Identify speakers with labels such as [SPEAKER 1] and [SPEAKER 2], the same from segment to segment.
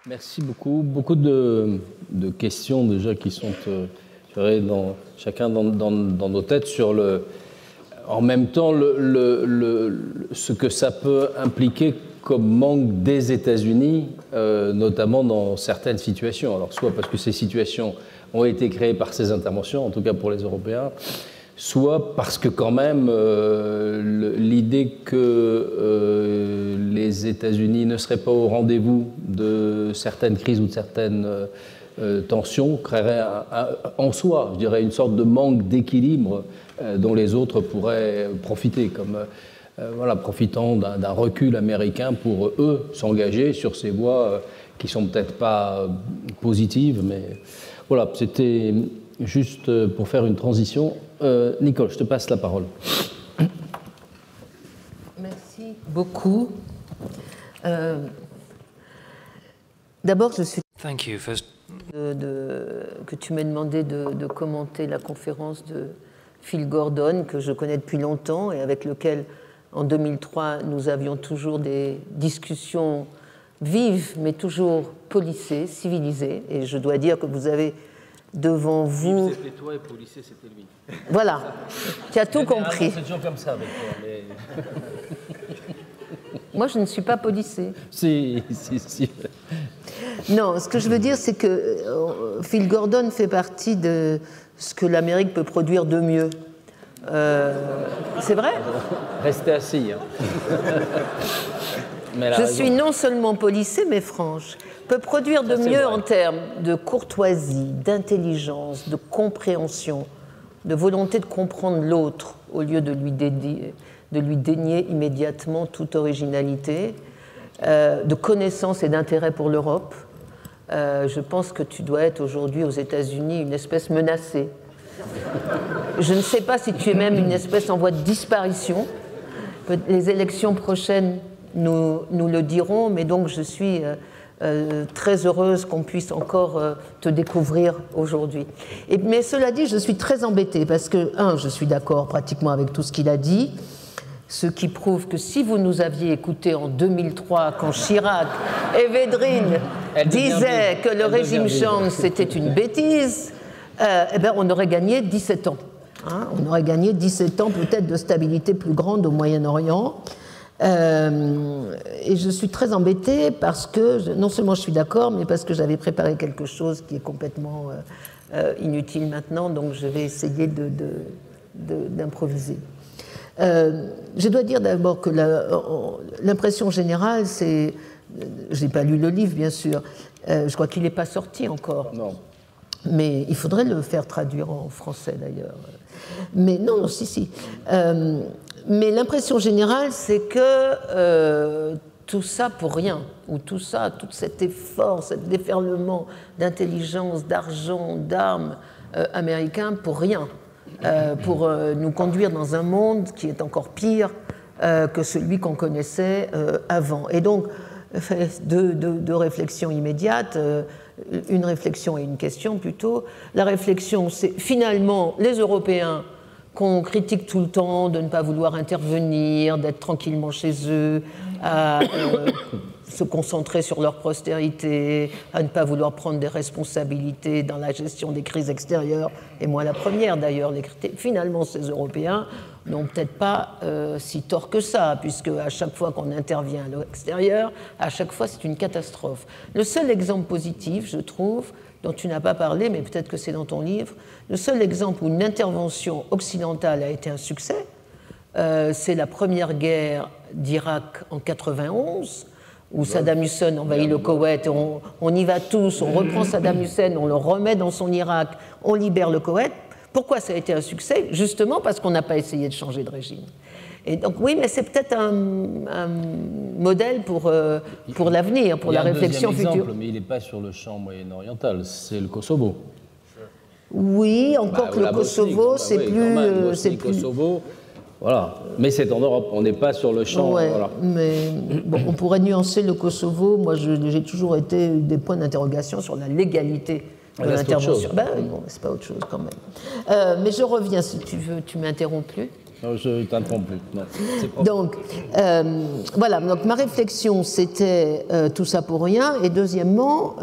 [SPEAKER 1] Merci beaucoup. Beaucoup de questions déjà qui sont chacun dans nos têtes sur en même temps ce que ça peut impliquer comme manque des États-Unis, notamment dans certaines situations. Alors soit parce que ces situations ont été créées par ces interventions, en tout cas pour les Européens, soit parce que quand même l'idée que les États-Unis ne seraient pas au rendez-vous de certaines crises ou de certaines tensions créerait en soi, je dirais, une sorte de manque d'équilibre dont les autres pourraient profiter, comme profitant d'un recul américain pour eux s'engager sur ces voies qui sont peut-être pas positives, mais voilà, c'était juste pour faire une transition. Nicole, je te passe la parole.
[SPEAKER 2] Merci beaucoup. D'abord, je suis que tu m'aies demandé de commenter la conférence de Phil Gordon, que je connais depuis longtemps et avec lequel, en 2003, nous avions toujours des discussions vives, mais toujours policées, civilisées. Et je dois dire que vous avez devant vous...
[SPEAKER 1] C'était toi et policé, c'était lui.
[SPEAKER 2] Voilà, tu as tout compris.
[SPEAKER 1] C'est toujours comme ça avec toi, mais...
[SPEAKER 2] Moi, je ne suis pas policée.
[SPEAKER 1] Si.
[SPEAKER 2] Non, ce que je veux dire, c'est que Phil Gordon fait partie de ce que l'Amérique peut produire de mieux. C'est vrai ?
[SPEAKER 1] Restez assis. Mais
[SPEAKER 2] je suis non seulement policée, mais franche. Peut produire de mieux en termes de courtoisie, d'intelligence, de compréhension, de volonté de comprendre l'autre au lieu de lui dénier immédiatement toute originalité, de connaissance et d'intérêt pour l'Europe. Je pense que tu dois être aujourd'hui aux États-Unis une espèce menacée. Je ne sais pas si tu es même une espèce en voie de disparition. Les élections prochaines nous le diront, mais donc je suis très heureuse qu'on puisse encore te découvrir aujourd'hui. Mais cela dit, je suis très embêtée parce que, je suis d'accord pratiquement avec tout ce qu'il a dit, ce qui prouve que si vous nous aviez écoutés en 2003, quand Chirac et Védrine disaient que le régime Chang c'était une bêtise, on aurait gagné 17 ans. On aurait gagné 17 ans peut-être de stabilité plus grande au Moyen-Orient. Et je suis très embêtée parce que, non seulement je suis d'accord, mais parce que j'avais préparé quelque chose qui est complètement inutile maintenant, donc je vais essayer d'improviser. Je dois dire d'abord que l'impression générale, c'est... Je n'ai pas lu le livre, bien sûr. Je crois qu'il n'est pas sorti encore.
[SPEAKER 1] Non.
[SPEAKER 2] Mais il faudrait le faire traduire en français, d'ailleurs. Mais non, si. Mais l'impression générale, c'est que tout ça pour rien, ou tout cet effort, cet déferlement d'intelligence, d'argent, d'armes américains pour rien, pour nous conduire dans un monde qui est encore pire que celui qu'on connaissait avant. Et donc, deux réflexions immédiates, une réflexion et une question plutôt. La réflexion, c'est finalement les Européens qu'on critique tout le temps de ne pas vouloir intervenir, d'être tranquillement chez eux, à se concentrer sur leur postérité, à ne pas vouloir prendre des responsabilités dans la gestion des crises extérieures, et moi la première d'ailleurs. Finalement, ces Européens n'ont peut-être pas si tort que ça, puisque à chaque fois qu'on intervient à l'extérieur, à chaque fois c'est une catastrophe. Le seul exemple positif, je trouve, dont tu n'as pas parlé, mais peut-être que c'est dans ton livre, le seul exemple où une intervention occidentale a été un succès, c'est la première guerre d'Irak en 91, où Saddam Hussein envahit le Koweït, et on y va tous, on reprend Saddam Hussein, on le remet dans son Irak, on libère le Koweït. Pourquoi ça a été un succès ? Justement parce qu'on n'a pas essayé de changer de régime. Et donc oui, mais c'est peut-être un modèle pour l'avenir, pour la réflexion future.
[SPEAKER 1] Exemple, mais il n'est pas sur le champ moyen-oriental, c'est le Kosovo.
[SPEAKER 2] Oui, encore que le Kosovo, c'est plus...
[SPEAKER 1] Kosovo, voilà. Mais c'est en Europe, on n'est pas sur le champ.
[SPEAKER 2] Ouais,
[SPEAKER 1] voilà.
[SPEAKER 2] Mais bon, on pourrait nuancer le Kosovo. Moi, j'ai toujours été des points d'interrogation sur la légalité de l'intervention. Bon, c'est pas autre chose quand même. Mais je reviens, si tu veux, tu m'interromps plus.
[SPEAKER 1] Non, je ne t'interromps plus. Non,
[SPEAKER 2] donc, voilà, donc ma réflexion, c'était tout ça pour rien. Et deuxièmement,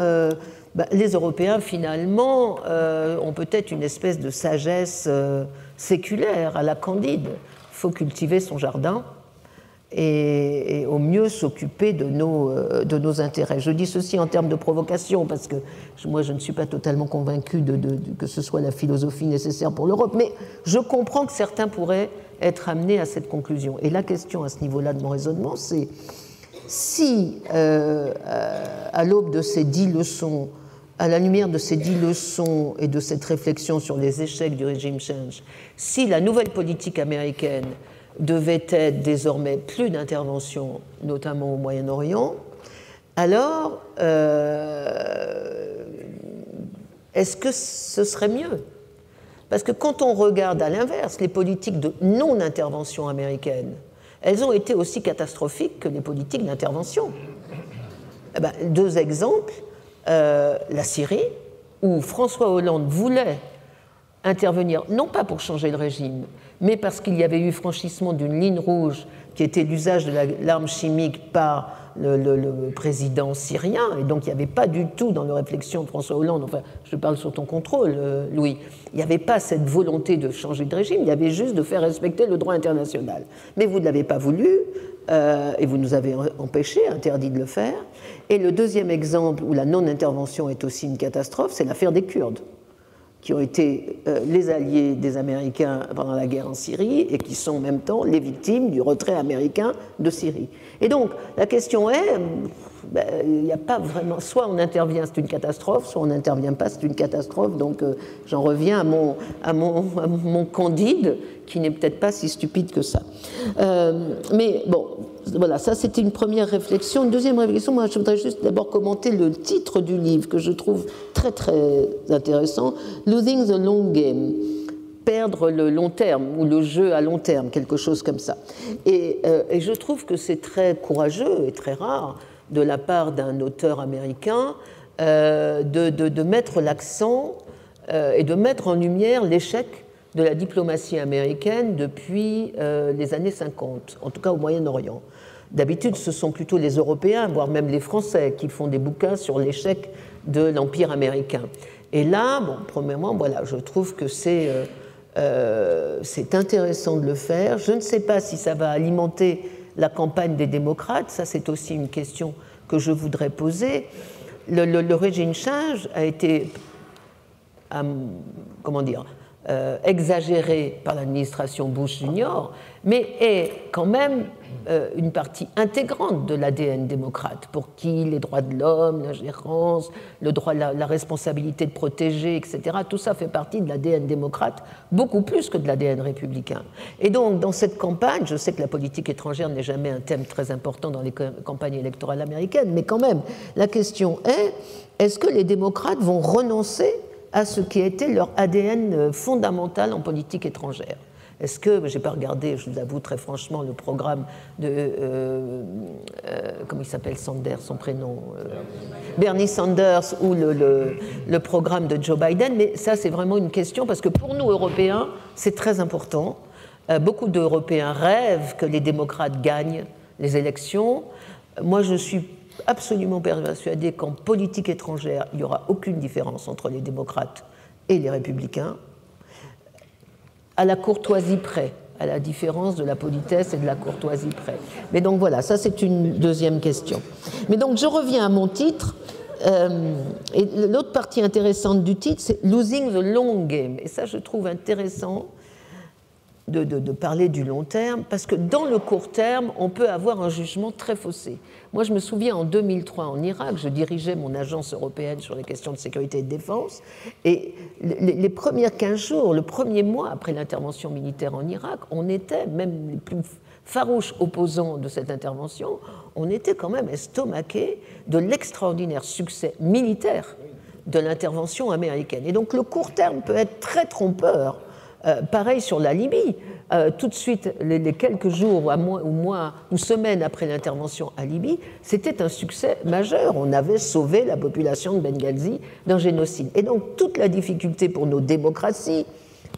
[SPEAKER 2] les Européens, finalement, ont peut-être une espèce de sagesse séculaire à la Candide. Il faut cultiver son jardin et au mieux s'occuper de nos intérêts. Je dis ceci en termes de provocation, parce que moi, je ne suis pas totalement convaincu que ce soit la philosophie nécessaire pour l'Europe, mais je comprends que certains pourraient être amenés à cette conclusion. Et la question à ce niveau-là de mon raisonnement, c'est si, à l'aube de ces 10 leçons, à la lumière de ces 10 leçons et de cette réflexion sur les échecs du régime change, si la nouvelle politique américaine devait être désormais plus d'intervention, notamment au Moyen-Orient, alors est-ce que ce serait mieux? Parce que quand on regarde à l'inverse les politiques de non-intervention américaine, elles ont été aussi catastrophiques que les politiques d'intervention. Deux exemples, la Syrie, où François Hollande voulait intervenir, non pas pour changer le régime, mais parce qu'il y avait eu franchissement d'une ligne rouge qui était l'usage de l'arme chimique par le président syrien, et donc il n'y avait pas du tout dans la réflexion de François Hollande, enfin je parle sur ton contrôle Louis, il n'y avait pas cette volonté de changer de régime, il y avait juste de faire respecter le droit international. Mais vous ne l'avez pas voulu, et vous nous avez empêchés, interdit de le faire. Et le deuxième exemple où la non-intervention est aussi une catastrophe, c'est l'affaire des Kurdes, qui ont été les alliés des Américains pendant la guerre en Syrie et qui sont en même temps les victimes du retrait américain de Syrie. Et donc, la question est, il n'y a pas vraiment, soit on intervient, c'est une catastrophe, soit on n'intervient pas, c'est une catastrophe. Donc, j'en reviens à mon Candide, qui n'est peut-être pas si stupide que ça. Mais bon, voilà, ça c'était une première réflexion. Une deuxième réflexion, moi je voudrais juste d'abord commenter le titre du livre que je trouve très très intéressant, Losing the Long Game, perdre le long terme ou le jeu à long terme, quelque chose comme ça. Et je trouve que c'est très courageux et très rare de la part d'un auteur américain de mettre l'accent et de mettre en lumière l'échec de la diplomatie américaine depuis les années 50, en tout cas au Moyen-Orient. D'habitude, ce sont plutôt les Européens, voire même les Français, qui font des bouquins sur l'échec de l'Empire américain. Et là, bon, premièrement, voilà, je trouve que c'est intéressant de le faire. Je ne sais pas si ça va alimenter la campagne des démocrates, ça c'est aussi une question que je voudrais poser. Le régime change a été, exagéré par l'administration Bush Junior, mais est quand même une partie intégrante de l'ADN démocrate, pour qui les droits de l'homme, l'ingérence, le droit, la responsabilité de protéger, etc., tout ça fait partie de l'ADN démocrate, beaucoup plus que de l'ADN républicain. Et donc, dans cette campagne, je sais que la politique étrangère n'est jamais un thème très important dans les campagnes électorales américaines, mais quand même, la question est-ce que les démocrates vont renoncer à ce qui a été leur ADN fondamental en politique étrangère? Est-ce que, je n'ai pas regardé, je vous avoue très franchement, le programme de, comment il s'appelle Sanders, son prénom Bernie Sanders, ou le programme de Joe Biden, mais ça c'est vraiment une question, parce que pour nous Européens, c'est très important. Beaucoup d'Européens rêvent que les démocrates gagnent les élections. Moi je suis absolument persuadé qu'en politique étrangère, il n'y aura aucune différence entre les démocrates et les républicains, à la courtoisie près, à la différence de la politesse et de la courtoisie près. Mais donc voilà, ça c'est une deuxième question. Mais donc je reviens à mon titre, et l'autre partie intéressante du titre, c'est « Losing the Long Game ». Et ça, je trouve intéressant de parler du long terme, parce que dans le court terme, on peut avoir un jugement très faussé. Moi, je me souviens, en 2003, en Irak, je dirigeais mon agence européenne sur les questions de sécurité et de défense, et les premiers 15 jours, le premier mois après l'intervention militaire en Irak, on était, même les plus farouches opposants de cette intervention, on était quand même estomaqués de l'extraordinaire succès militaire de l'intervention américaine. Et donc, le court terme peut être très trompeur. Pareil sur la Libye. Tout de suite, les quelques jours ou mois ou semaines après l'intervention à Libye, c'était un succès majeur. On avait sauvé la population de Benghazi d'un génocide. Et donc, toute la difficulté pour nos démocraties,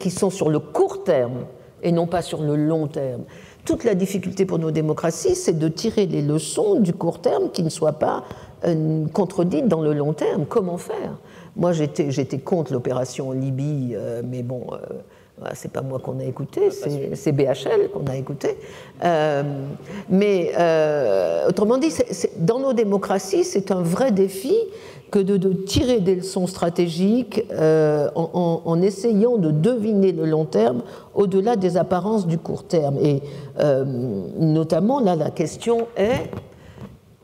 [SPEAKER 2] qui sont sur le court terme et non pas sur le long terme. Toute la difficulté pour nos démocraties, c'est de tirer les leçons du court terme qui ne soient pas contredites dans le long terme. Comment faire? Moi, j'étais contre l'opération en Libye, mais bon, c'est pas moi qu'on a écouté, c'est BHL qu'on a écouté. Autrement dit, dans nos démocraties, c'est un vrai défi que de tirer des leçons stratégiques en essayant de deviner le long terme au-delà des apparences du court terme. Et notamment, là, la question est: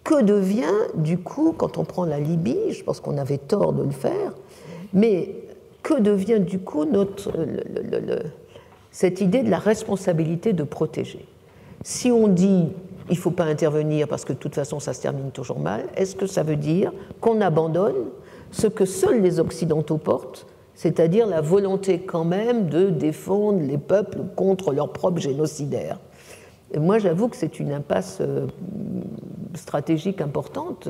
[SPEAKER 2] que devient, du coup, quand on prend la Libye, je pense qu'on avait tort de le faire, mais que devient, du coup, cette idée de la responsabilité de protéger? Si on dit il ne faut pas intervenir parce que de toute façon ça se termine toujours mal, est-ce que ça veut dire qu'on abandonne ce que seuls les Occidentaux portent, c'est-à-dire la volonté quand même de défendre les peuples contre leurs propres génocidaires? Et moi, j'avoue que c'est une impasse stratégique importante.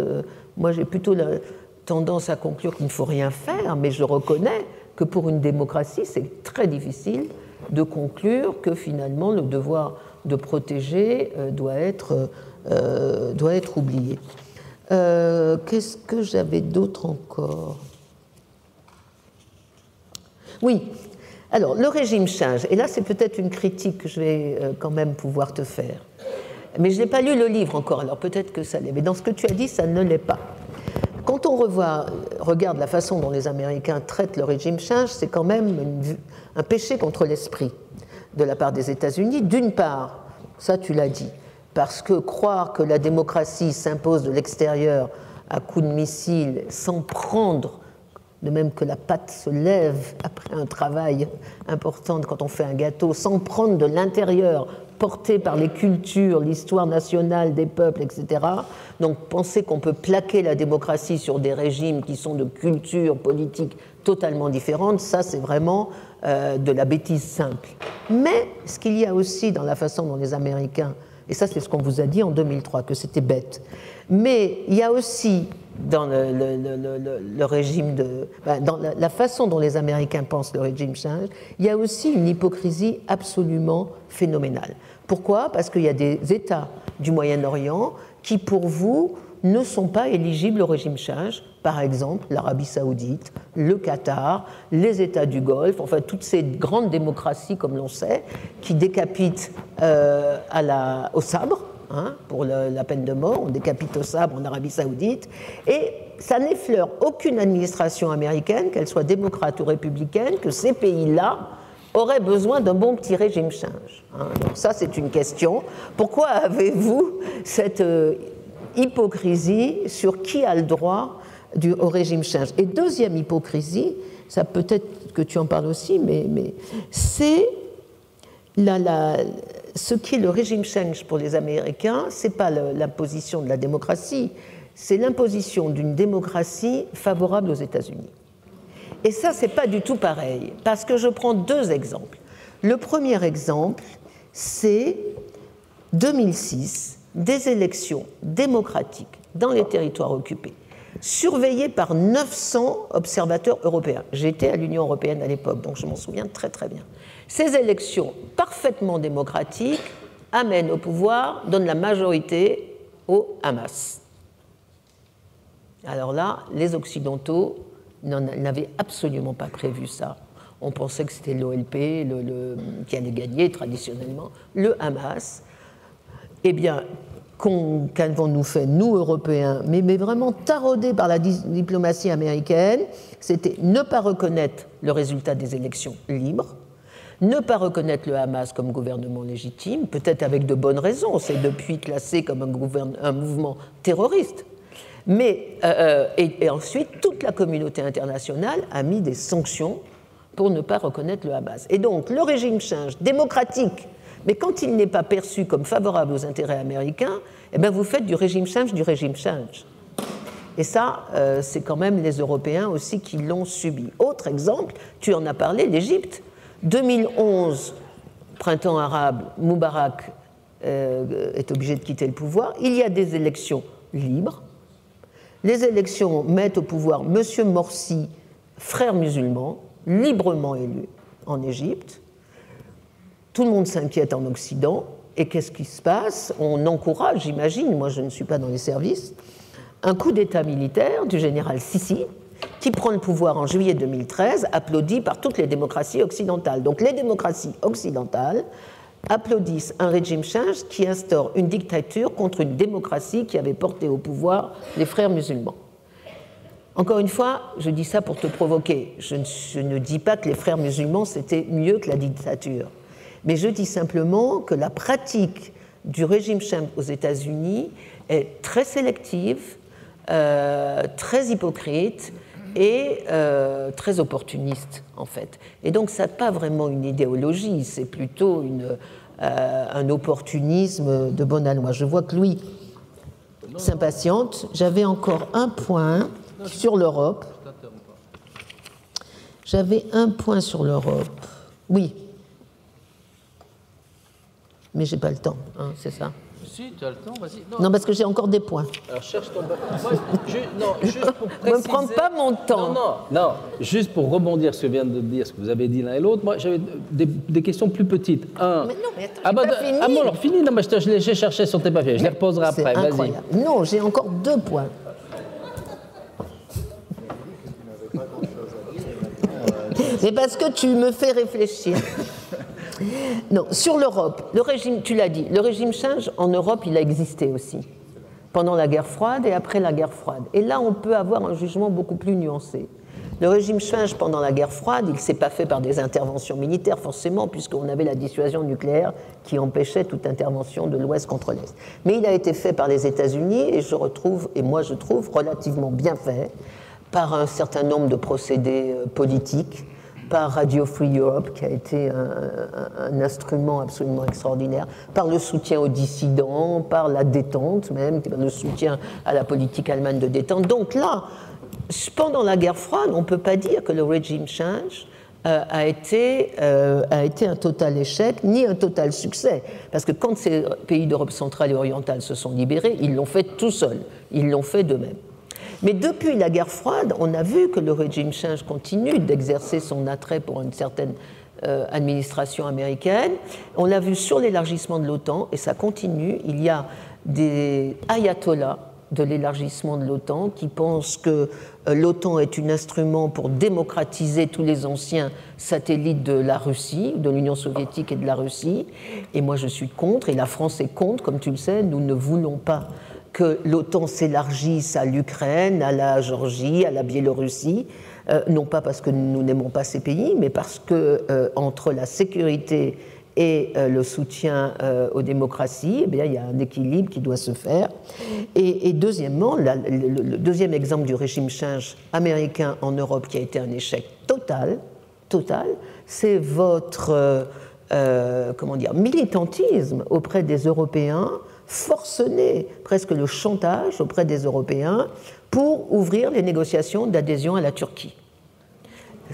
[SPEAKER 2] Moi, j'ai plutôt la tendance à conclure qu'il ne faut rien faire, mais je reconnais que pour une démocratie, c'est très difficile de conclure que finalement le devoir de protéger doit être oublié. Qu'est-ce que j'avais d'autre encore? Oui. Alors, le régime change, et là c'est peut-être une critique que je vais quand même pouvoir te faire. Mais je n'ai pas lu le livre encore, alors peut-être que ça l'est. Mais dans ce que tu as dit, ça ne l'est pas. Quand on regarde la façon dont les Américains traitent le régime change, c'est quand même un péché contre l'esprit de la part des États-Unis. D'une part, ça tu l'as dit, parce que croire que la démocratie s'impose de l'extérieur à coups de missiles sans prendre, de même que la pâte se lève après un travail important quand on fait un gâteau, sans prendre de l'intérieur, porté par les cultures, l'histoire nationale des peuples, etc. Donc penser qu'on peut plaquer la démocratie sur des régimes qui sont de cultures politiques totalement différentes, ça c'est vraiment de la bêtise simple. Mais ce qu'il y a aussi dans la façon dont les Américains, et ça c'est ce qu'on vous a dit en 2003, que c'était bête, mais il y a aussi dans le régime dans la façon dont les Américains pensent le régime change, il y a aussi une hypocrisie absolument phénoménale. Pourquoi? Parce qu'il y a des États du Moyen-Orient qui, pour vous, ne sont pas éligibles au régime change. Par exemple, l'Arabie Saoudite, le Qatar, les États du Golfe, enfin toutes ces grandes démocraties, comme l'on sait, qui décapitent au sabre. Pour la peine de mort, on décapite au sabre en Arabie Saoudite, et ça n'effleure aucune administration américaine, qu'elle soit démocrate ou républicaine, que ces pays-là auraient besoin d'un bon petit régime change. Donc ça, c'est une question. Pourquoi avez-vous cette hypocrisie sur qui a le droit au régime change? Et deuxième hypocrisie, ça peut-être que tu en parles aussi, mais c'est ce qui est le régime change pour les Américains, ce n'est pas l'imposition de la démocratie, c'est l'imposition d'une démocratie favorable aux États-Unis. Et ça, ce n'est pas du tout pareil, parce que je prends deux exemples. Le premier exemple, c'est 2006, des élections démocratiques dans les territoires occupés, surveillées par 900 observateurs européens. J'étais à l'Union européenne à l'époque, donc je m'en souviens très très bien. Ces élections parfaitement démocratiques amènent au pouvoir, donnent la majorité au Hamas. Alors là, les Occidentaux n'avaient absolument pas prévu ça. On pensait que c'était l'OLP qui allait gagner traditionnellement, le Hamas. Eh bien, qu'avons-nous fait, nous, Européens, mais vraiment taraudés par la diplomatie américaine, c'était ne pas reconnaître le résultat des élections libres, ne pas reconnaître le Hamas comme gouvernement légitime, peut-être avec de bonnes raisons, c'est depuis classé comme un mouvement terroriste. Mais, et ensuite, toute la communauté internationale a mis des sanctions pour ne pas reconnaître le Hamas. Et donc, le régime change démocratique, mais quand il n'est pas perçu comme favorable aux intérêts américains, eh bien vous faites du régime change. Et ça, c'est quand même les Européens aussi qui l'ont subi. Autre exemple, tu en as parlé, l'Égypte. 2011, printemps arabe, Moubarak est obligé de quitter le pouvoir. Il y a des élections libres. Les élections mettent au pouvoir M. Morsi, frère musulman, librement élu en Égypte. tout le monde s'inquiète en Occident, et qu'est-ce qui se passe? On encourage, j'imagine, moi je ne suis pas dans les services, un coup d'État militaire du général Sissi, qui prend le pouvoir en juillet 2013, applaudi par toutes les démocraties occidentales. Donc les démocraties occidentales applaudissent un régime change qui instaure une dictature contre une démocratie qui avait porté au pouvoir les frères musulmans. Encore une fois, je dis ça pour te provoquer. Je ne dis pas que les frères musulmans c'était mieux que la dictature, mais je dis simplement que la pratique du régime change aux États-Unis est très sélective, très hypocrite et très opportuniste, en fait. Et donc, ça n'a pas vraiment une idéologie, c'est plutôt un opportunisme de bon aloi. Je vois que Louis s'impatiente. J'avais encore un point sur l'Europe. J'avais un point sur l'Europe. Oui. Mais je n'ai pas le temps, hein, c'est ça.
[SPEAKER 1] Si, tu as le temps, vas-y.
[SPEAKER 2] Non, parce que j'ai encore des points.
[SPEAKER 1] Alors, cherche ton... non, juste pour préciser...
[SPEAKER 2] Ne me prends pas mon temps.
[SPEAKER 1] Non, juste pour rebondir sur ce que vient de dire, ce que vous avez dit l'un et l'autre, moi, j'avais des questions plus petites.
[SPEAKER 2] Mais non, mais attends, pas fini.
[SPEAKER 1] Ah bon, alors fini. Non, mais je cherchais sur tes papiers. Je les reposerai après, vas-y.
[SPEAKER 2] Non, j'ai encore 2 points. C'est parce que tu me fais réfléchir. Non, sur l'Europe, le régime, tu l'as dit, le régime change en Europe, il a existé aussi, pendant la guerre froide et après la guerre froide. Et là, on peut avoir un jugement beaucoup plus nuancé. Le régime change pendant la guerre froide, il ne s'est pas fait par des interventions militaires, forcément, puisqu'on avait la dissuasion nucléaire qui empêchait toute intervention de l'Ouest contre l'Est. Mais il a été fait par les États-Unis, et moi je trouve relativement bien fait, par un certain nombre de procédés politiques, par Radio Free Europe, qui a été un instrument absolument extraordinaire, par le soutien aux dissidents, par la détente même, le soutien à la politique allemande de détente. Donc là, pendant la guerre froide, on ne peut pas dire que le régime change a été un total échec, ni un total succès. Parce que quand ces pays d'Europe centrale et orientale se sont libérés, ils l'ont fait tout seuls, ils l'ont fait d'eux-mêmes. Mais depuis la guerre froide, on a vu que le régime change continue d'exercer son attrait pour une certaine administration américaine. On l'a vu sur l'élargissement de l'OTAN, et ça continue. Il y a des ayatollahs de l'élargissement de l'OTAN qui pensent que l'OTAN est un instrument pour démocratiser tous les anciens satellites de la Russie, de l'Union soviétique et de la Russie. Et moi, je suis contre, et la France est contre, comme tu le sais. Nous ne voulons pas que l'OTAN s'élargisse à l'Ukraine, à la Géorgie, à la Biélorussie, non pas parce que nous n'aimons pas ces pays, mais parce que entre la sécurité et le soutien aux démocraties, eh bien, il y a un équilibre qui doit se faire. Et deuxièmement, le deuxième exemple du régime change américain en Europe qui a été un échec total, c'est votre militantisme auprès des Européens, forcené, presque le chantage auprès des Européens pour ouvrir les négociations d'adhésion à la Turquie.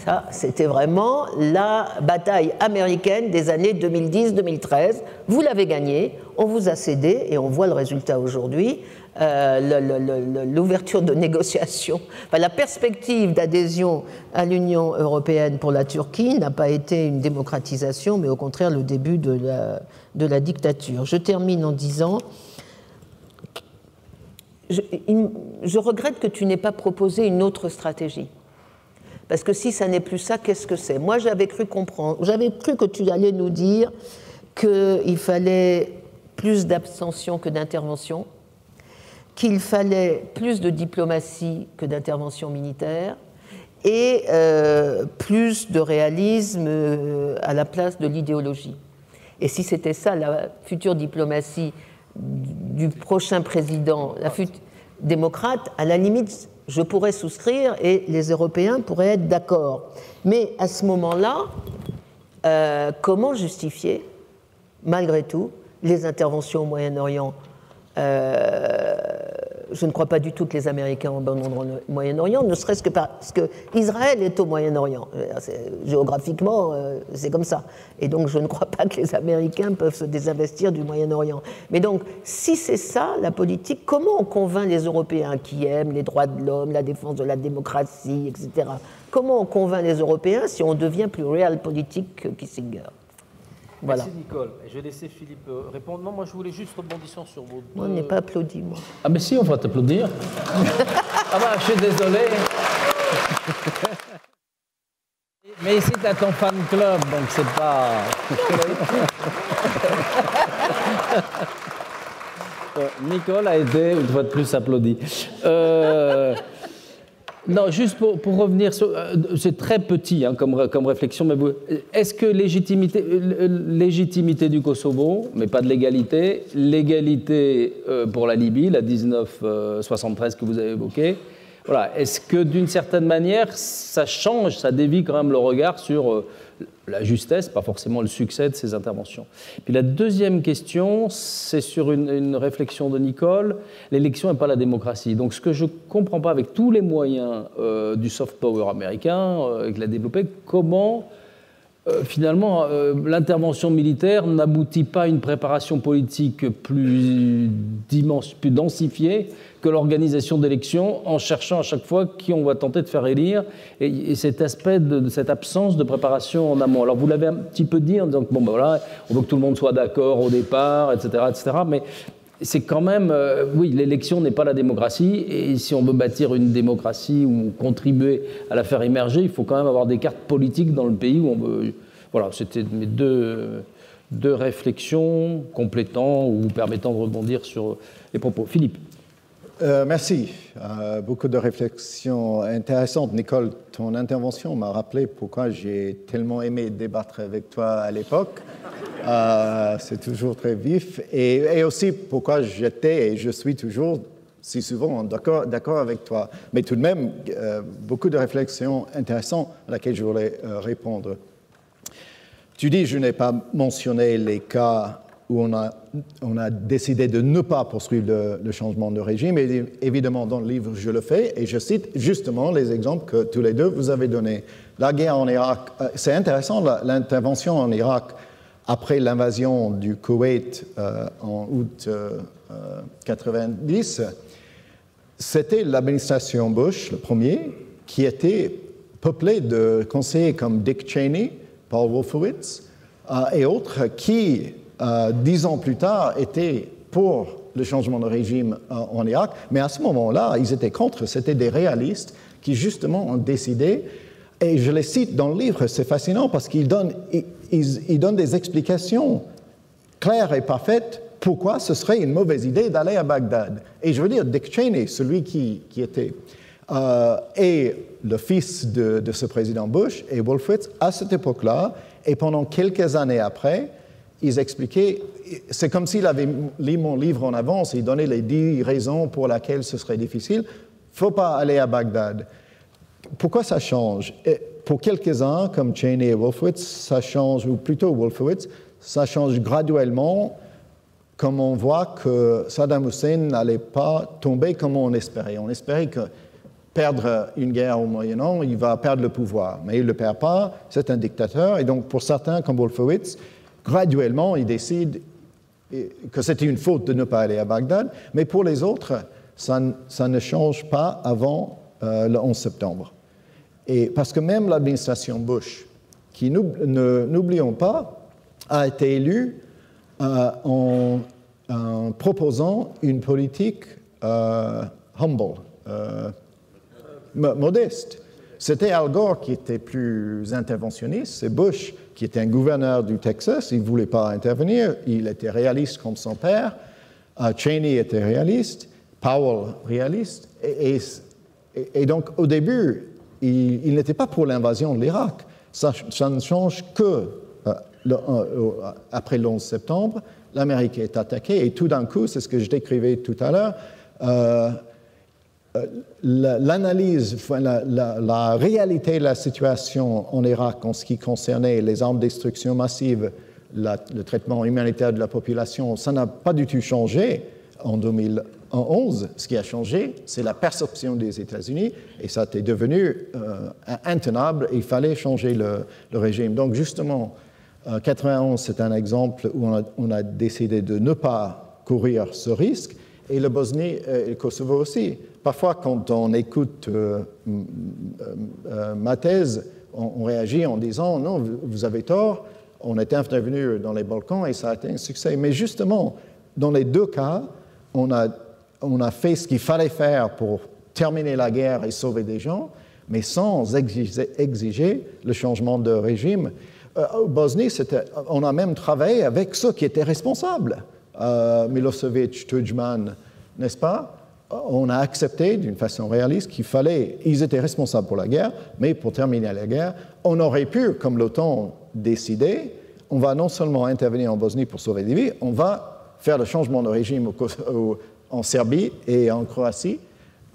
[SPEAKER 2] Ça, c'était vraiment la bataille américaine des années 2010-2013. Vous l'avez gagnée, on vous a cédé et on voit le résultat aujourd'hui. L'ouverture de négociations, la perspective d'adhésion à l'Union européenne pour la Turquie n'a pas été une démocratisation, mais au contraire le début de la dictature. Je termine en disant, je regrette que tu n'aies pas proposé une autre stratégie. Parce que si ça n'est plus ça, qu'est-ce que c'est? Moi, j'avais cru que tu allais nous dire qu'il fallait plus d'abstention que d'intervention, qu'il fallait plus de diplomatie que d'intervention militaire et plus de réalisme à la place de l'idéologie. Et si c'était ça, la future diplomatie du prochain président, démocrate, à la limite, je pourrais souscrire et les Européens pourraient être d'accord. Mais à ce moment-là, comment justifier, malgré tout, les interventions au Moyen-Orient? Je ne crois pas du tout que les Américains abandonneront le Moyen-Orient, ne serait-ce que parce qu'Israël est au Moyen-Orient. Géographiquement, c'est comme ça. Et donc, je ne crois pas que les Américains peuvent se désinvestir du Moyen-Orient. Mais donc, si c'est ça, la politique, comment on convainc les Européens qui aiment les droits de l'homme, la défense de la démocratie, etc. Comment on convainc les Européens si on devient plus réel politique que Kissinger? Voilà.
[SPEAKER 1] Merci Nicole. Je vais laisser Philippe répondre. Non, moi je voulais juste rebondissant sur vos deux...
[SPEAKER 2] Moi, on n'est pas applaudi, moi.
[SPEAKER 1] Ah mais si, on va t'applaudir. Ah bah, je suis désolé. Mais ici, tu as ton fan club, donc c'est pas... Nicole a été une fois de plus applaudi. Non, juste pour revenir sur... c'est très petit hein, comme réflexion, mais est-ce que légitimité du Kosovo, mais pas de l'égalité, l'égalité pour la Libye, la 1973 que vous avez évoquée, voilà, est-ce que d'une certaine manière, ça change, ça dévie quand même le regard sur la justesse, pas forcément le succès de ces interventions. Puis la deuxième question, c'est sur une réflexion de Nicole, l'élection n'est pas la démocratie. Donc ce que je ne comprends pas avec tous les moyens du soft power américain, qu'il a développé, comment finalement l'intervention militaire n'aboutit pas à une préparation politique plus densifiée que l'organisation d'élections en cherchant à chaque fois qui on va tenter de faire élire et cet aspect de cette absence de préparation en amont. Alors vous l'avez un petit peu dit en disant que bon ben voilà, on veut que tout le monde soit d'accord au départ, etc., mais c'est quand même, oui, l'élection n'est pas la démocratie et si on veut bâtir une démocratie ou contribuer à la faire émerger, il faut quand même avoir des cartes politiques dans le pays où on veut. Voilà, c'était mes deux réflexions complétant ou permettant de rebondir sur les propos. Philippe.
[SPEAKER 3] Merci. Beaucoup de réflexions intéressantes. Nicole, ton intervention m'a rappelé pourquoi j'ai tellement aimé débattre avec toi à l'époque. C'est toujours très vif. Et aussi pourquoi j'étais et je suis toujours si souvent d'accord avec toi. Mais tout de même, beaucoup de réflexions intéressantes à laquelle je voulais répondre. Tu dis, je n'ai pas mentionné les cas où on a décidé de ne pas poursuivre le changement de régime. Et évidemment, dans le livre, je le fais, et je cite justement les exemples que tous les deux vous avez donnés. La guerre en Irak, c'est intéressant, l'intervention en Irak après l'invasion du Koweït en août 90, c'était l'administration Bush, le premier, qui était peuplée de conseillers comme Dick Cheney, Paul Wolfowitz et autres qui, 10 ans plus tard, étaient pour le changement de régime en Irak. Mais à ce moment-là, ils étaient contre. C'était des réalistes qui, justement, ont décidé. Et je les cite dans le livre, c'est fascinant parce qu'ils donnent des explications claires et parfaites pourquoi ce serait une mauvaise idée d'aller à Bagdad. Et je veux dire, Dick Cheney, celui qui était... et le fils de ce président Bush et Wolfowitz, à cette époque-là, et pendant quelques années après, ils expliquaient, c'est comme s'il avait lu mon livre en avance, il donnait les 10 raisons pour lesquelles ce serait difficile. Il ne faut pas aller à Bagdad. Pourquoi ça change? Et pour quelques-uns, comme Cheney et Wolfowitz, ça change, ou plutôt Wolfowitz, ça change graduellement, comme on voit que Saddam Hussein n'allait pas tomber comme on espérait. On espérait que perdre une guerre au Moyen-Orient, il va perdre le pouvoir. Mais il ne le perd pas, c'est un dictateur. Et donc, pour certains, comme Wolfowitz, graduellement, ils décident que c'était une faute de ne pas aller à Bagdad. Mais pour les autres, ça ne change pas avant le 11 septembre. Et parce que même l'administration Bush, qui, n'oublions pas, a été élue en proposant une politique humble, modeste. C'était Al Gore qui était plus interventionniste, c'est Bush qui était un gouverneur du Texas, il ne voulait pas intervenir, il était réaliste comme son père, Cheney était réaliste, Powell réaliste, et donc au début, il n'était pas pour l'invasion de l'Irak. Ça ne change que après le 11 septembre, l'Amérique est attaquée, et tout d'un coup, c'est ce que je décrivais tout à l'heure, l'analyse, la réalité de la situation en Irak en ce qui concernait les armes de destruction massive, le traitement humanitaire de la population, ça n'a pas du tout changé en 2011. Ce qui a changé, c'est la perception des États-Unis et ça était devenu intenable et il fallait changer le régime. Donc justement, 91, c'est un exemple où on a décidé de ne pas courir ce risque et le Bosnie et le Kosovo aussi. Parfois, quand on écoute ma thèse, on réagit en disant « Non, vous avez tort, on est intervenu dans les Balkans et ça a été un succès. Mais justement, dans les deux cas, on a fait ce qu'il fallait faire pour terminer la guerre et sauver des gens, mais sans exiger le changement de régime. En Bosnie, on a même travaillé avec ceux qui étaient responsables. Milosevic, Tudjman, n'est-ce pas? On a accepté d'une façon réaliste ils étaient responsables pour la guerre, mais pour terminer la guerre, on aurait pu, comme l'OTAN, décider, on va non seulement intervenir en Bosnie pour sauver des vies, on va faire le changement de régime en Serbie et en Croatie.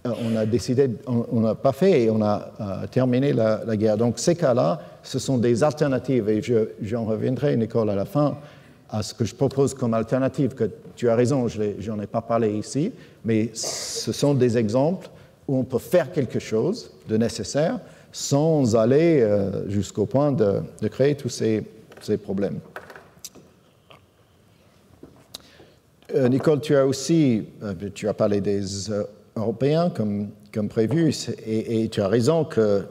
[SPEAKER 3] On a décidé, on n'a pas fait et on a terminé la guerre. Donc ces cas-là, ce sont des alternatives et j'en reviendrai, Nicole, à la fin, à ce que je propose comme alternative, que tu as raison, je n'en ai pas parlé ici, mais ce sont des exemples où on peut faire quelque chose de nécessaire sans aller jusqu'au point de créer tous ces problèmes. Nicole, tu as parlé des Européens comme prévu, et tu as raison que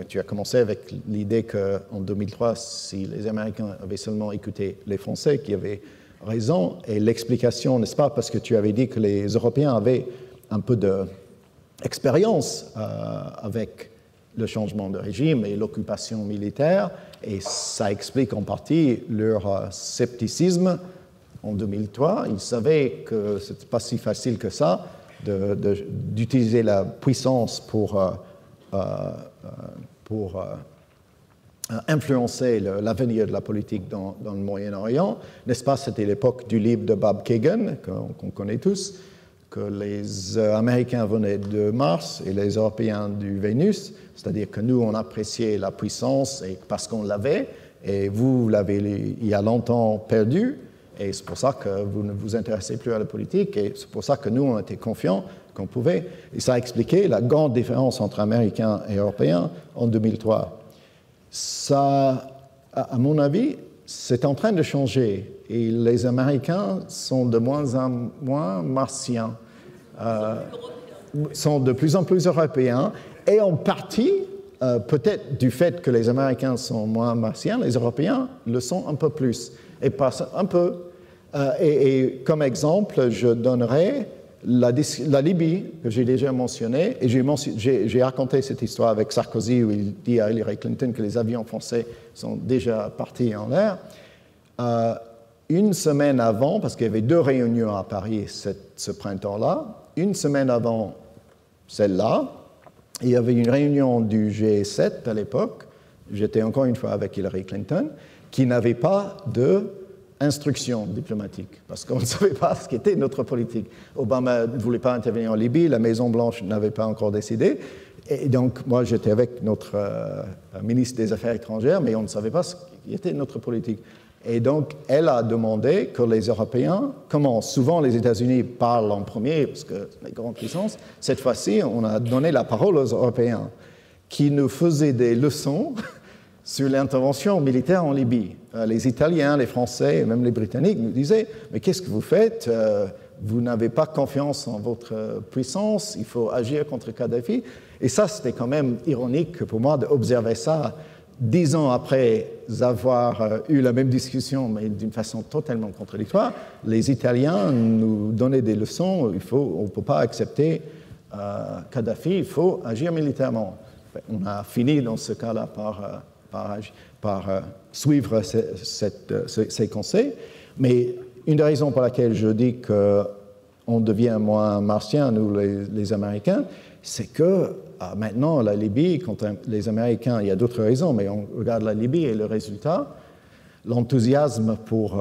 [SPEAKER 3] tu as commencé avec l'idée qu'en 2003, si les Américains avaient seulement écouté les Français, qui avaient raison, et l'explication, n'est-ce pas, parce que tu avais dit que les Européens avaient un peu d'expérience avec le changement de régime et l'occupation militaire, et ça explique en partie leur scepticisme en 2003. Ils savaient que ce n'était pas si facile que ça d'utiliser la puissance pour influencer l'avenir de la politique dans le Moyen-Orient. N'est-ce pas, c'était l'époque du livre de Bob Kagan, qu'on connaît tous, que les Américains venaient de Mars et les Européens du Vénus, c'est-à-dire que nous, on appréciait la puissance et parce qu'on l'avait, et vous l'avez il y a longtemps perdu, et c'est pour ça que vous ne vous intéressez plus à la politique, et c'est pour ça que nous, on était confiants qu'on pouvait. Et ça a expliqué la grande différence entre Américains et Européens en 2003. Ça, à mon avis, c'est en train de changer. Et les Américains sont de moins en moins martiens, sont de plus en plus européens, et en partie, peut-être du fait que les Américains sont moins martiens, les Européens le sont un peu plus. Et pas un peu. Et comme exemple, je donnerai la Libye, que j'ai déjà mentionnée, et j'ai raconté cette histoire avec Sarkozy, où il dit à Hillary Clinton que les avions français sont déjà partis en l'air. Une semaine avant, parce qu'il y avait 2 réunions à Paris ce printemps-là, une semaine avant celle-là, il y avait une réunion du G7 à l'époque, j'étais encore une fois avec Hillary Clinton, qui n'avait pas d'instruction diplomatique, parce qu'on ne savait pas ce qu'était notre politique. Obama ne voulait pas intervenir en Libye, la Maison-Blanche n'avait pas encore décidé, et donc moi j'étais avec notre ministre des Affaires étrangères, mais on ne savait pas ce qu'était notre politique. Et donc elle a demandé que les Européens, comme souvent les États-Unis parlent en premier, parce que les grandes puissances, cette fois-ci on a donné la parole aux Européens, qui nous faisaient des leçons sur l'intervention militaire en Libye. Les Italiens, les Français et même les Britanniques nous disaient « Mais qu'est-ce que vous faites? Vous n'avez pas confiance en votre puissance, il faut agir contre Kadhafi. » Et ça, c'était quand même ironique pour moi d'observer ça 10 ans après avoir eu la même discussion, mais d'une façon totalement contradictoire. Les Italiens nous donnaient des leçons, on ne peut pas accepter Kadhafi, il faut agir militairement. On a fini dans ce cas-là par suivre ces conseils. Mais une des raisons pour laquelle je dis qu'on devient moins martien, nous les Américains, c'est que maintenant, la Libye, quand les Américains, il y a d'autres raisons, mais on regarde la Libye et le résultat, l'enthousiasme pour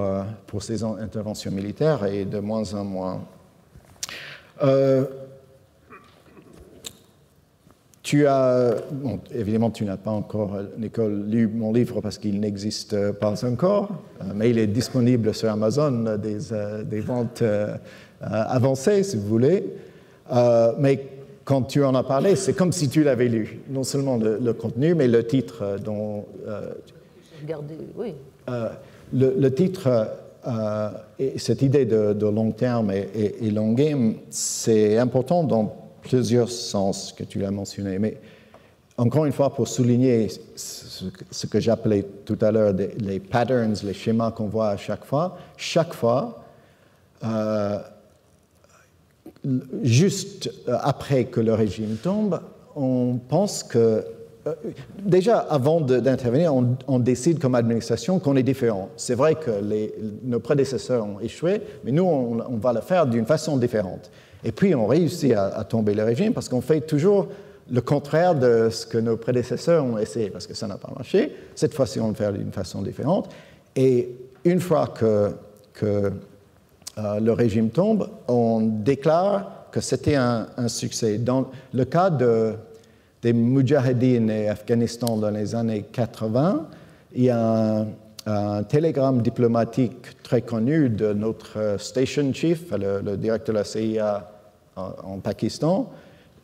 [SPEAKER 3] ces interventions militaires est de moins en moins. Évidemment, tu n'as pas encore, Nicole, lu mon livre parce qu'il n'existe pas encore, mais il est disponible sur Amazon, des ventes avancées, si vous voulez. Mais quand tu en as parlé, c'est comme si tu l'avais lu. Non seulement le contenu, mais le titre dont...
[SPEAKER 2] Regardez, oui.
[SPEAKER 3] Le titre, et cette idée de long terme et long game, c'est important dans plusieurs sens que tu l'as mentionné. Mais encore une fois, pour souligner ce que j'appelais tout à l'heure les patterns, les schémas qu'on voit à chaque fois, juste après que le régime tombe, on pense que, déjà avant d'intervenir, on décide comme administration qu'on est différent. C'est vrai que nos prédécesseurs ont échoué, mais nous, on va le faire d'une façon différente. Et puis, on réussit à tomber le régime parce qu'on fait toujours le contraire de ce que nos prédécesseurs ont essayé, parce que ça n'a pas marché. Cette fois-ci, on le fait d'une façon différente. Et une fois que le régime tombe, on déclare que c'était un succès. Dans le cas des Moudjahidines et Afghanistan dans les années 80, il y a un télégramme diplomatique très connu de notre station chief, le directeur de la CIA en Pakistan,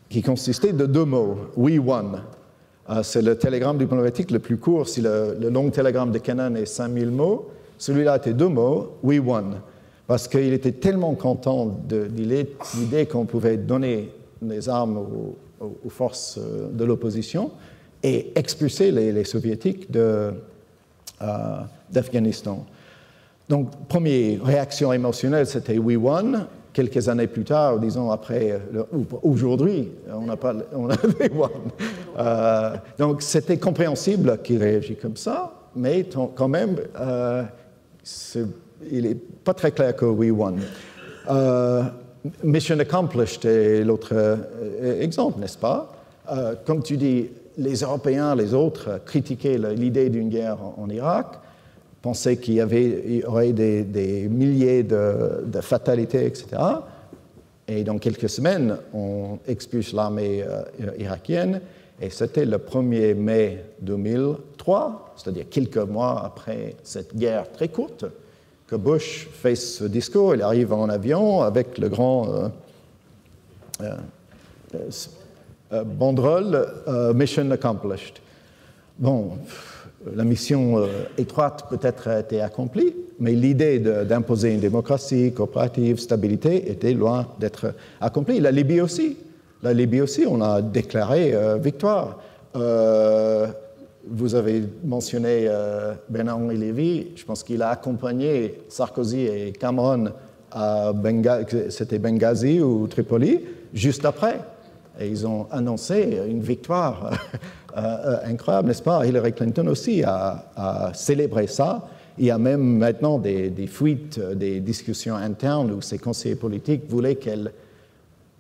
[SPEAKER 3] qui consistait de 2 mots, « We won ». C'est le télégramme diplomatique le plus court. Si le long télégramme de Kennan est 5000 mots, celui-là était 2 mots, « We won ». Parce qu'il était tellement content de l'idée qu'on pouvait donner des armes aux forces de l'opposition et expulser les soviétiques d'Afghanistan. Donc, première réaction émotionnelle, c'était « We won ». Quelques années plus tard, disons après, aujourd'hui, on avait won. Donc, c'était compréhensible qu'il réagisse comme ça, mais quand même, il n'est pas très clair que we won. Mission accomplished est l'autre exemple, n'est-ce pas? Comme tu dis, les Européens, les autres, critiquaient l'idée d'une guerre en Irak, pensaient qu'il y aurait des milliers de fatalités, etc. Et dans quelques semaines, on expulse l'armée irakienne, et c'était le 1er mai 2003, c'est-à-dire quelques mois après cette guerre très courte, que Bush fait ce discours. Il arrive en avion avec le grand banderole « Mission accomplished ». Bon, la mission étroite peut-être a été accomplie, mais l'idée d'imposer une démocratie coopérative, stabilité, était loin d'être accomplie. La Libye aussi, on a déclaré victoire. Vous avez mentionné Bernard-Henri Lévy, je pense qu'il a accompagné Sarkozy et Cameron à c'était Benghazi ou Tripoli, juste après. Et ils ont annoncé une victoire incroyable, n'est-ce pas? Hillary Clinton aussi a célébré ça. Il y a même maintenant des fuites, des discussions internes où ses conseillers politiques voulaient qu'elle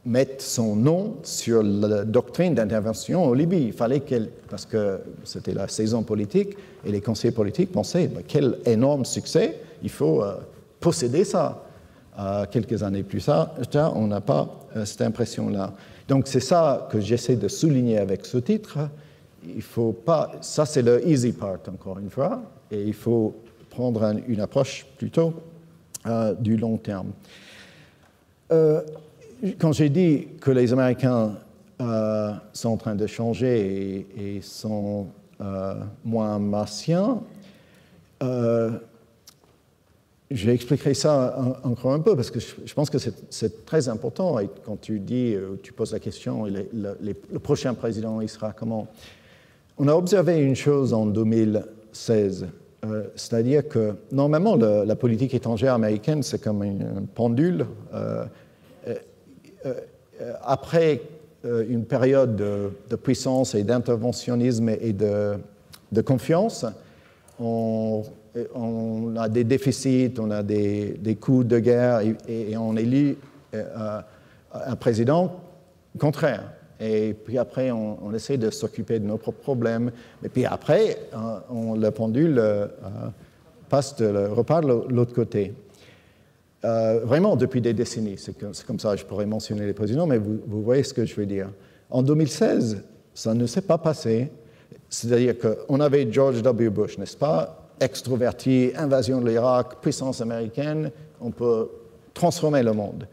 [SPEAKER 3] mette son nom sur la doctrine d'intervention en Libye. Il fallait parce que c'était la saison politique, et les conseillers politiques pensaient quel énorme succès, il faut posséder ça. Quelques années plus tard, on n'a pas cette impression-là. Donc c'est ça que j'essaie de souligner avec ce titre. Il faut pas, ça c'est le easy part encore une fois, et il faut prendre une approche plutôt du long terme. Quand j'ai dit que les Américains sont en train de changer et sont moins martiens, j'expliquerai ça encore un peu parce que je pense que c'est très important. Et quand tu poses la question, le prochain président, il sera comment? On a observé une chose en 2016, c'est-à-dire que normalement la politique étrangère américaine, c'est comme une pendule. Après une période de puissance et d'interventionnisme et de confiance, on a des déficits, on a des coups de guerre et on élit un président contraire. Et puis après, on essaie de s'occuper de nos propres problèmes. Et puis après, le pendule repart de l'autre côté. Vraiment, depuis des décennies, c'est comme ça, je pourrais mentionner les présidents, mais vous voyez ce que je veux dire. En 2016, ça ne s'est pas passé. C'est-à-dire qu'on avait George W. Bush, n'est-ce pas? Extroverti, invasion de l'Irak, puissance américaine, on peut transformer le monde.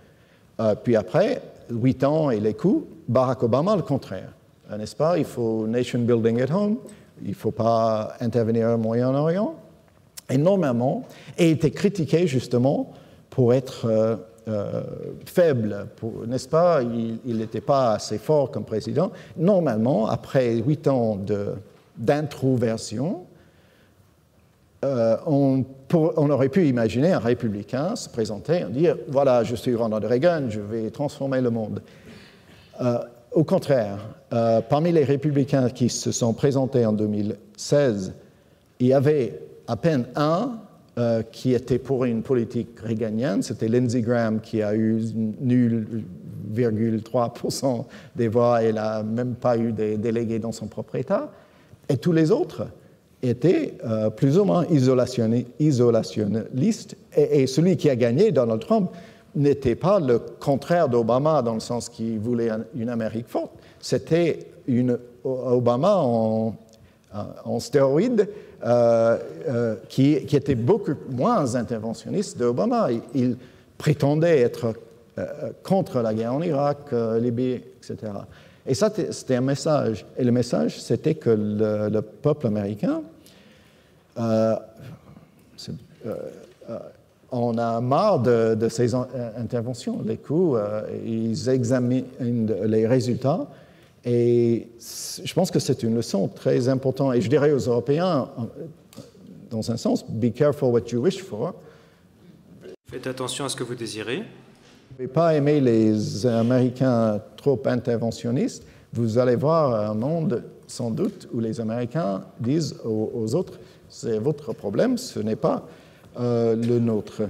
[SPEAKER 3] Puis après, 8 ans et les coups, Barack Obama, le contraire. N'est-ce pas? Il faut nation building at home, il ne faut pas intervenir au Moyen-Orient. Et normalement, et était critiqué justement pour être faible, n'est-ce pas? Il n'était pas assez fort comme président. Normalement, après 8 ans d'introversion, on aurait pu imaginer un républicain se présenter et dire « Voilà, je suis Ronald Reagan, je vais transformer le monde ». Au contraire, parmi les républicains qui se sont présentés en 2016, il y avait à peine un qui était pour une politique réganienne, c'était Lindsey Graham qui a eu 0,3% des voix et n'a même pas eu des délégués dans son propre État. Et tous les autres étaient plus ou moins isolationnistes. Et celui qui a gagné, Donald Trump, n'était pas le contraire d'Obama dans le sens qu'il voulait une Amérique forte. C'était Obama en stéroïdes qui était beaucoup moins interventionniste d'Obama. Il prétendait être contre la guerre en Irak, Libye, etc. Et ça, c'était un message. Et le message, c'était que le peuple américain on a marre de ces interventions. Les coups, ils examinent les résultats. Et je pense que c'est une leçon très importante. Et je dirais aux Européens, dans un sens, be careful what you wish for.
[SPEAKER 4] Faites attention à ce que vous désirez.
[SPEAKER 3] Vous ne pouvez pas aimer les Américains trop interventionnistes. Vous allez voir un monde, sans doute, où les Américains disent aux autres, c'est votre problème, ce n'est pas le nôtre.